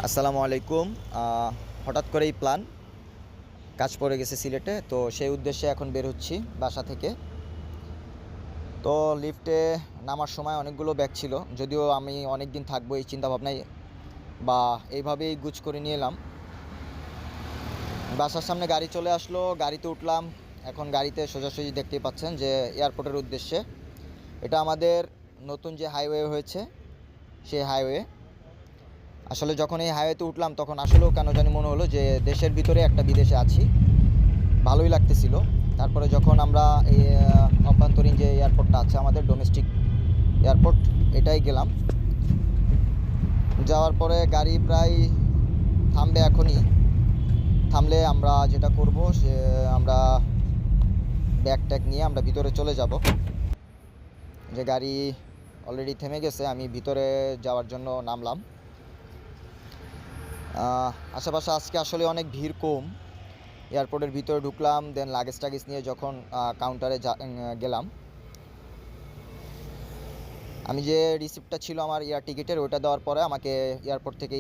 আসসালামু আলাইকুম। হঠাৎ করেই প্ল্যান, কাজ পড়ে গেছে সিলেটে, তো সেই উদ্দেশ্যে এখন বের হচ্ছি বাসা থেকে। তো লিফটে নামার সময় অনেকগুলো ব্যাগ ছিল, যদিও আমি অনেক দিন থাকবো এই চিন্তাভাবনায় বা এইভাবেই গুছ করে নিয়ে এলাম। বাসার সামনে গাড়ি চলে আসলো, গাড়িতে উঠলাম। এখন গাড়িতে সোজাসুজি দেখতেই পাচ্ছেন যে এয়ারপোর্টের উদ্দেশ্যে। এটা আমাদের নতুন যে হাইওয়ে হয়েছে সেই হাইওয়ে। আসলে যখন এই হাইওয়েতে উঠলাম তখন আসলেও কেন জানি মনে হলো যে দেশের ভিতরে একটা বিদেশে আছি, ভালোই লাগতেছিল। তারপরে যখন আমরা এই অভ্যন্তরীণ যে এয়ারপোর্টটা আছে আমাদের ডোমেস্টিক এয়ারপোর্ট, এটাই গেলাম। যাওয়ার পরে গাড়ি প্রায় থামবে এখনই। থামলে আমরা যেটা করব সে আমরা ব্যাগ ট্যাগ নিয়ে আমরা ভিতরে চলে যাব। যে গাড়ি অলরেডি থেমে গেছে, আমি ভিতরে যাওয়ার জন্য নামলাম। আশেপাশে আজকে আসলে অনেক ভিড় কম। এয়ারপোর্টের ভিতরে ঢুকলাম, দেন লাগেজ টাগেজ নিয়ে যখন কাউন্টারে গেলাম, আমি যে রিসিপ্টটা ছিল আমার এয়ার টিকিটের, ওটা দেওয়ার পরে আমাকে এয়ারপোর্ট থেকে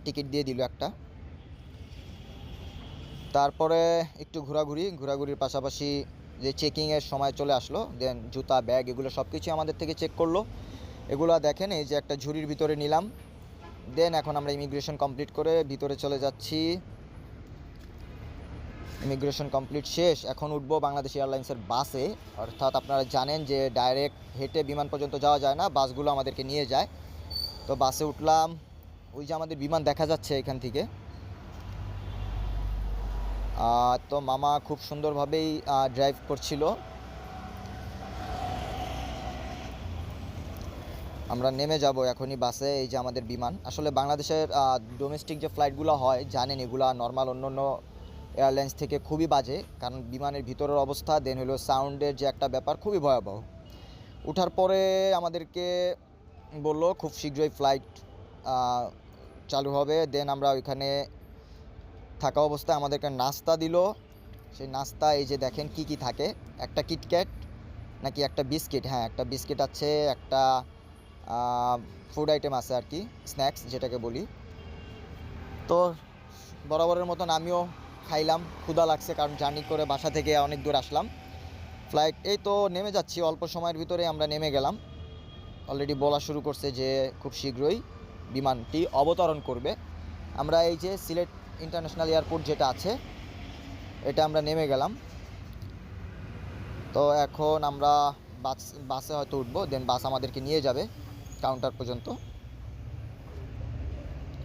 টিকিট দিয়ে দিল একটা। তারপরে একটু ঘোরাঘুরির পাশাপাশি যে চেকিংয়ের সময় চলে আসলো, দেন জুতা ব্যাগ এগুলো সব কিছুই আমাদের থেকে চেক করলো। এগুলো দেখেন, এই যে একটা ঝুড়ির ভিতরে নিলাম। দেন এখন আমরা ইমিগ্রেশন কমপ্লিট করে ভিতরে চলে যাচ্ছি। ইমিগ্রেশন কমপ্লিট শেষ, এখন উঠবো বাংলাদেশ এয়ারলাইন্সের বাসে। অর্থাৎ আপনারা জানেন যে ডাইরেক্ট হেঁটে বিমান পর্যন্ত যাওয়া যায় না, বাসগুলো আমাদেরকে নিয়ে যায়। তো বাসে উঠলাম। ওই যে আমাদের বিমান দেখা যাচ্ছে এখান থেকে। তো মামা খুব সুন্দরভাবেই ড্রাইভ করছিল। আমরা নেমে যাব এখনই বাসে। এই যে আমাদের বিমান, আসলে বাংলাদেশের ডোমেস্টিক যে ফ্লাইটগুলো হয় জানেন, এগুলা নর্মাল অন্য অন্য এয়ারলাইন্স থেকে খুবই বাজে, কারণ বিমানের ভিতরের অবস্থা, দেন হলো সাউন্ডের যে একটা ব্যাপার, খুবই ভয়াবহ। ওঠার পরে আমাদেরকে বলল খুব শীঘ্রই ফ্লাইট চালু হবে। দেন আমরা ওইখানে থাকা অবস্থায় আমাদেরকে নাস্তা দিল। সেই নাস্তা এই যে দেখেন কি কি থাকে, একটা কিটক্যাট নাকি একটা বিস্কিট, হ্যাঁ একটা বিস্কিট আছে, একটা ফুড আইটেম আছে আর কি, স্ন্যাক্স যেটাকে বলি। তো বরাবরের মতন আমিও খাইলাম, ক্ষুধা লাগছে কারণ জার্নি করে বাসা থেকে অনেক দূর আসলাম। ফ্লাইট এই তো নেমে যাচ্ছি, অল্প সময়ের ভিতরে আমরা নেমে গেলাম। অলরেডি বলা শুরু করছে যে খুব শীঘ্রই বিমানটি অবতরণ করবে। আমরা এই যে সিলেট ইন্টারন্যাশনাল এয়ারপোর্ট যেটা আছে, এটা আমরা নেমে গেলাম। তো এখন আমরা বাসে হয়তো উঠবো, দেন বাস আমাদেরকে নিয়ে যাবে কাউন্টার পর্যন্ত।